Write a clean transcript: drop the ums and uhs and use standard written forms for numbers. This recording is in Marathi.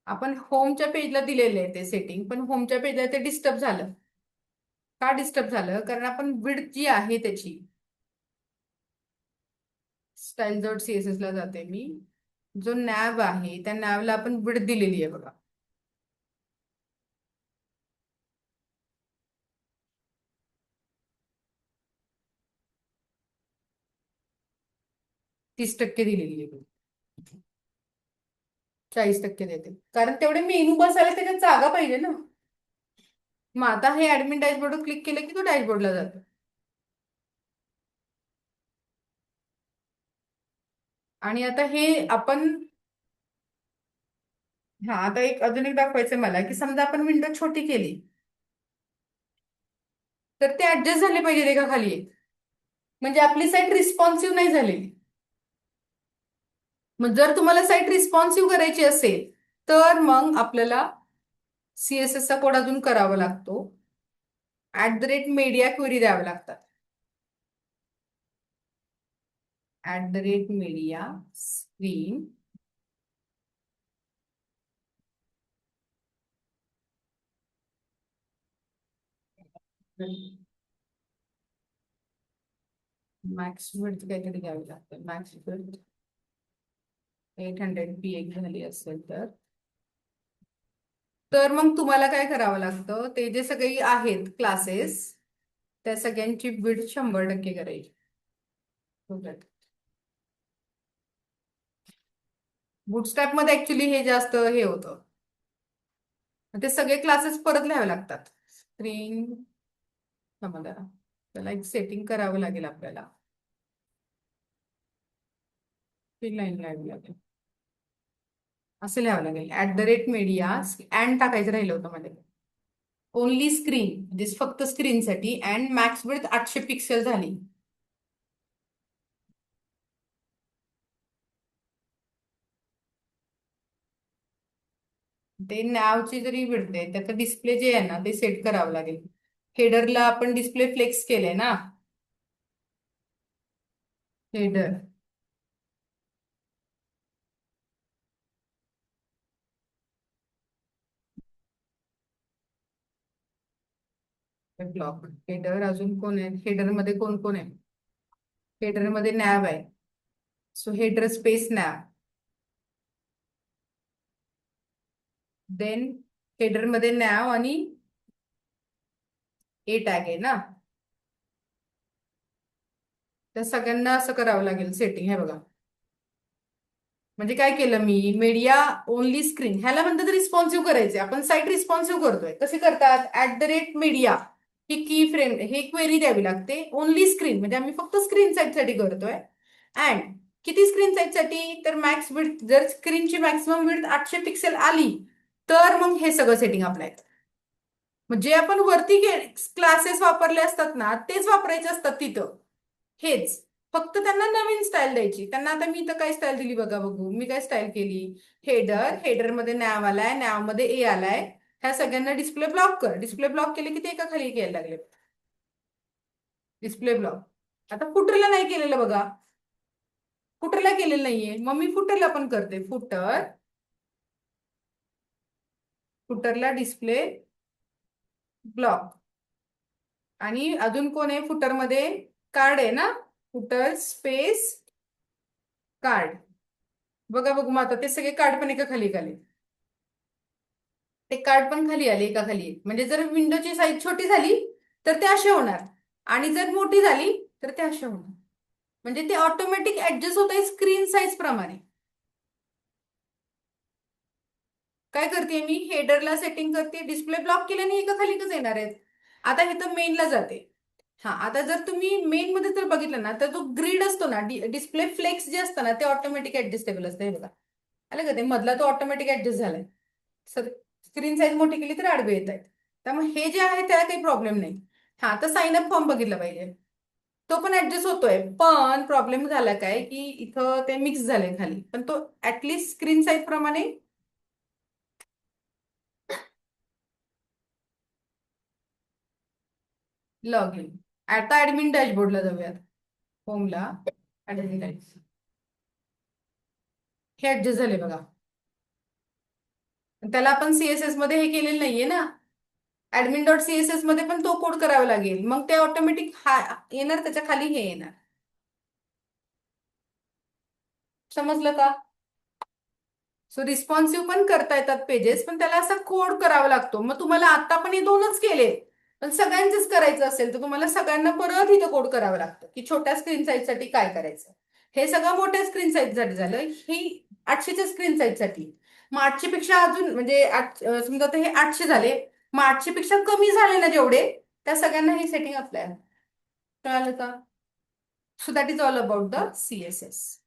आपण होमच्या पेजला दिलेले आहे ते सेटिंग, पण होमच्या पेजला ते डिस्टर्ब झालं. का डिस्टर्ब झालं? कारण आपण विड्थ जी आहे त्याची, स्टाईल डॉट सीएसएस ला जाते मी. जो नॅव आहे त्या नॅवला आपण विड्थ दिलेली आहे बघा. 30% दिलेली आहे. 40% देते, कारण तेवढे मेनू बसायला त्याच्यात जागा पाहिजे ना. मग आता हे ऍडमिन डॅशबोर्ड क्लिक केलं की तो डॅशबोर्डला जातो. आणि आता हे आपण, हा आता एक अजून एक दाखवायचं मला, की समजा आपण विंडो छोटी केली तर ते ऍडजस्ट झाले पाहिजे एका खाली एक. म्हणजे आपली साईट रिस्पॉन्सिव्ह नाही झालेली. मग जर तुम्हाला साईट रिस्पॉन्सिव्ह करायची असेल तर मग आपल्याला सीएसएस चा कोड अजून करावा लागतो. @मीडिया क्वेरी द्यावे लागतात. @मीडिया स्क्रीन मॅक्स विड्थ काहीतरी द्यावी लागते. मॅक्स विड्थ 800 px झाली असेल तर मग तुम्हाला काय करावं लागतं, ते जे सगळे आहेत क्लासेस त्या सगळ्यांची विड्थ 100% करायची. बुटस्ट्रॅप मध्ये ऍक्च्युली हे जास्त हे होतं. ते सगळे क्लासेस परत लिहावे लागतात. स्क्रीन समजा त्याला एक सेटिंग करावं लागेल आपल्याला. ती लाईन लिहावी लागेल. असं लिहावं लागेल. @मीडिया अँड टाकायचं राहिलं होतं मध्ये. ओनली स्क्रीन म्हणजे फक्त स्क्रीनसाठी अँड मॅक्स विड्थ 800 पिक्सल झाली. ते नॅवची जरी विड्थ आहे त्याचा डिस्प्ले जे आहे ना ते सेट करावं लागेल. हेडरला आपण डिस्प्ले फ्लेक्स केलंय ना. हेडर ब्लॉक हेडर अजून कोण आहे हेडर मध्ये? कोण कोण आहे हेडर मध्ये? नॅव आहे. So header space nav. Then header मध्ये नॅव आणि ए टॅग आहे ना. त्या सगळ्यांना असं करावं लागेल सेटिंग. हे बघा, म्हणजे काय केलं मी, मीडिया ओनली स्क्रीन ह्याला म्हणतात रिस्पॉन्सिव्ह करायचे. आपण साईट रिस्पॉन्सिव्ह करतोय. कसे करतात? @मीडिया ही की फ्रेम हे क्वेरी द्यावी लागते. ओनली स्क्रीन म्हणजे आम्ही फक्त स्क्रीन साईट साठी करतोय. अँड किती स्क्रीन साईट साठी? तर मॅक्स विड्थ, जर स्क्रीनची मॅक्सिमम विड्थ 800 पिक्सेल आली तर मग हे सगळं सेटिंग अप्लाय. म्हणजे आपण वरती क्लासेस वापरले असतात ना तेच वापरायचे असतात तिथं. हेच फक्त त्यांना नवीन स्टाईल द्यायची. त्यांना आता मी इथं काय स्टाईल दिली बघा, बघू मी काय स्टाईल केली. हेडर मध्ये नॅव आलाय, नॅव मध्ये ए आलाय. ह्या सगळ्यांना डिस्प्ले ब्लॉक कर. डिस्प्ले ब्लॉक केले की ते एका खाली एक यायला लागले. Display block. आता फुटरला नाही केलेलं बघा. फुटरला केलेलं नाहीये. मग मी फुटरला पण करते. फुटरला डिस्प्ले ब्लॉक. आणि अजून कोण आहे फुटरमध्ये? कार्ड आहे ना. Footer space card. बघा बघू मग आता ते सगळे कार्ड पण एका खाली आले. ते कार्ड पण खाली आले एका खाली एक. म्हणजे जर विंडोची साईज छोटी झाली तर ते असे होणार, आणि जर मोठी झाली तर ते असे होणार. म्हणजे ते ऑटोमॅटिक ऍडजस्ट होत आहे स्क्रीन साईज प्रमाणे. काय करते मी, हेडरला सेटिंग करते. डिस्प्ले ब्लॉक केल्याने एका खाली एकच येणार आहेत. आता हे तर मेनला जाते. हा आता जर तुम्ही मेन मध्ये जर बघितलं ना तर जो ग्रीड असतो ना, डिस्प्ले फ्लेक्स जे असतं ना ते ऑटोमॅटिक ऍडजस्टेबल असतं. हे बघा आलं का ते मधला, तो ऑटोमॅटिक ऍडजस्ट झालाय. सर स्क्रीन साईज मोठी केली तर आडवे येत आहेत. त्यामुळे हे जे आहे त्याला काही प्रॉब्लेम नाही. हा तर साइन अप फॉर्म बघितला पाहिजे. तो पण ऍडजस्ट होतोय. पण प्रॉब्लेम झाला काय की इथं ते मिक्स झाले खाली, पण तो ऍटलिस्ट स्क्रीन साईज प्रमाणे. Log in. आता ऍडमिन डॅशबोर्डला जाऊयात. होमला ऍडमिन डॅश. हे ऍडजस्ट झाले बघा. त्याला आपण सीएसएस मध्ये हे केलेलं नाहीये ना. ऍडमिन डॉट सीएसएस मध्ये पण तो कोड करावा लागेल, मग ते ऑटोमॅटिक हा येणार, त्याच्या खाली हे येणार. समजलं का? सो रिस्पॉन्सिव्ह पण करता येतात पेजेस, पण त्याला असा कोड करावा लागतो. मग तुम्हाला आता पण हे दोनच केले, पण सगळ्यांचंच करायचं असेल तर तुम्हाला सगळ्यांना परत इथं कोड करावं लागतं की छोट्या स्क्रीन साईजसाठी काय करायचं. हे सगळं मोठ्या स्क्रीन साईजसाठी झालं, ही 800च्या स्क्रीन साईजसाठी. मग 800 पेक्षा अजून म्हणजे समजा आता हे 800 झाले, मग 800 पेक्षा कमी झाले ना जेवढे, त्या सगळ्यांना ही सेटिंग अप्लाय. कळालं का? So that is all about the CSS.